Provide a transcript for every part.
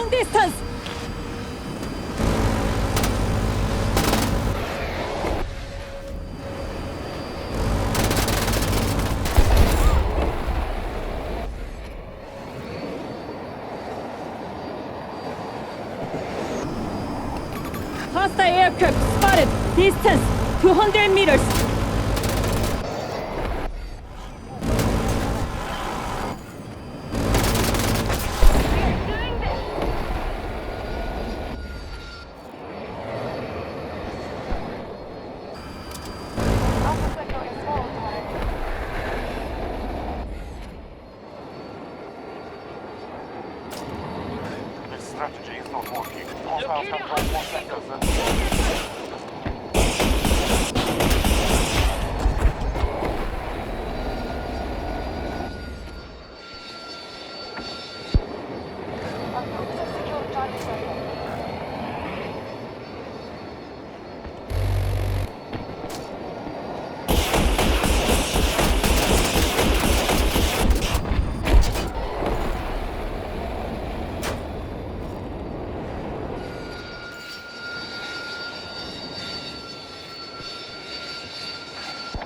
Long distance! Hostile aircraft spotted! Distance 200 meters! This strategy is not working. Hostiles have 12 more sectors.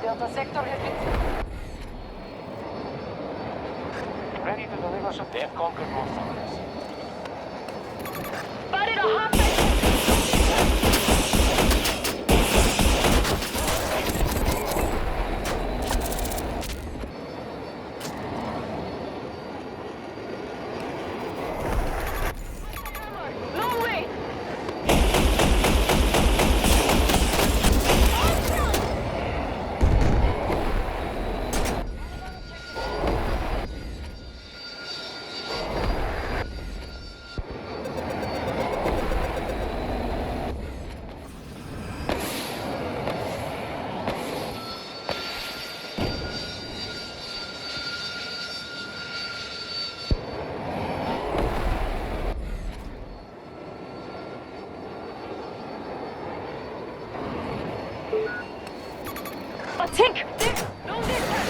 Delta sector has been... Ready to deliver some. They have conquered most of this. Spotted a hostile... Long way! A tank! Long distance!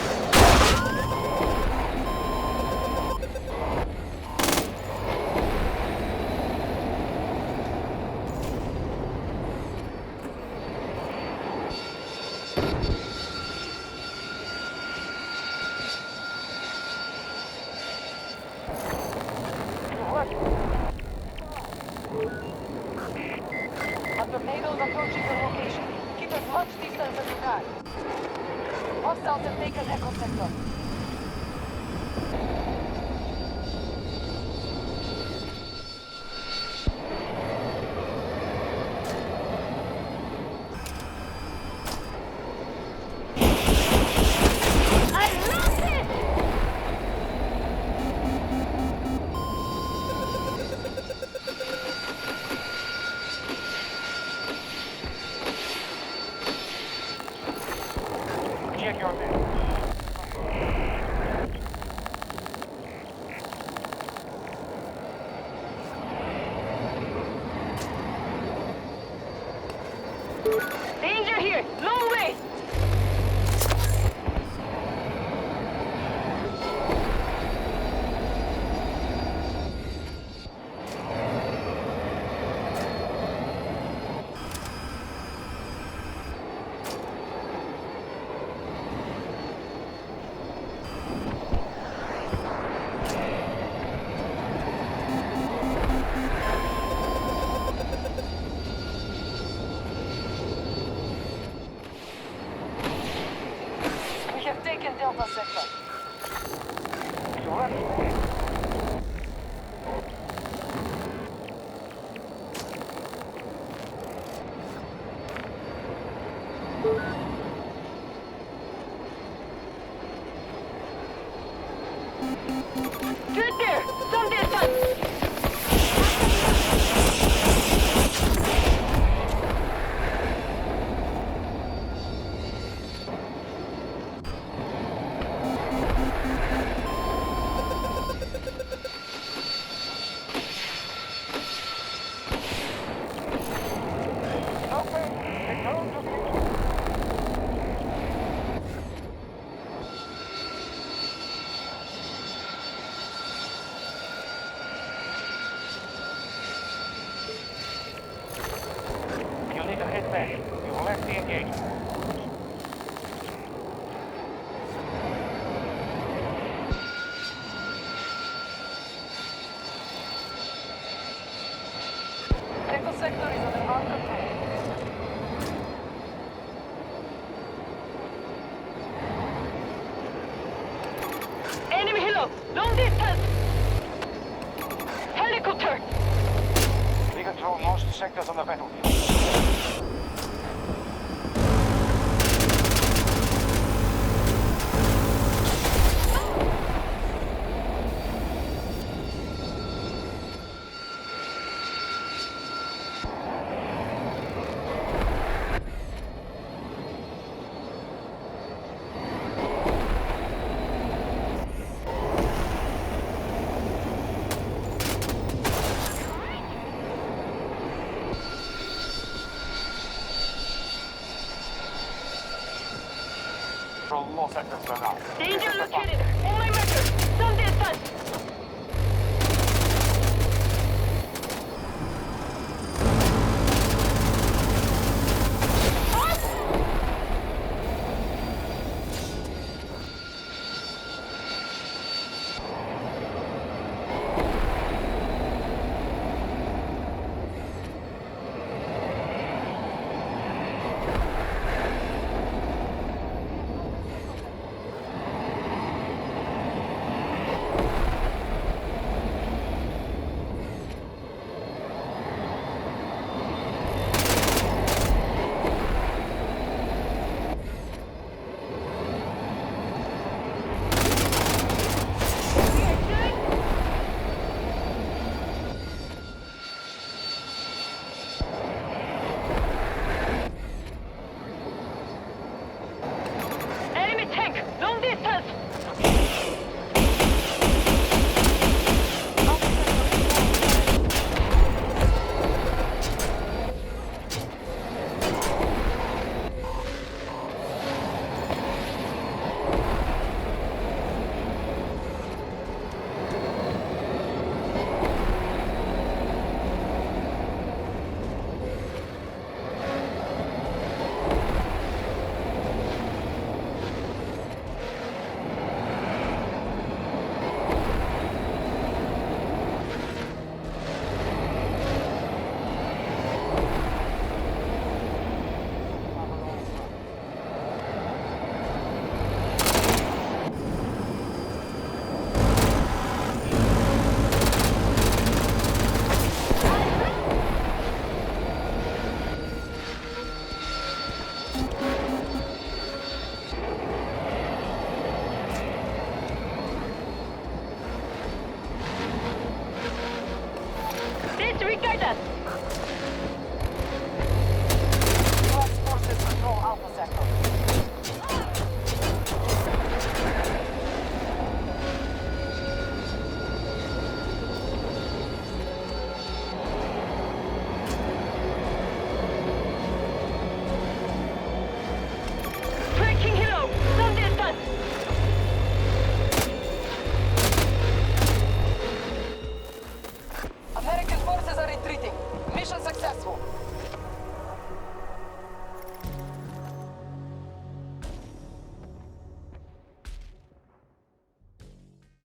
A tornado is approaching your location. Keep as much distance as you can. Hostiles have taken Echo Sector. I lost it! Check your name. Danger here! Long way! We have taken Delta Sector. Good there! Some distance! control. Enemy helo, long distance. Helicopter. We control most sectors on the battlefield. Control more sectors for now. Danger This is the fun. located. On my marker. Some distance. Enemy tank, long distance. Disregard us.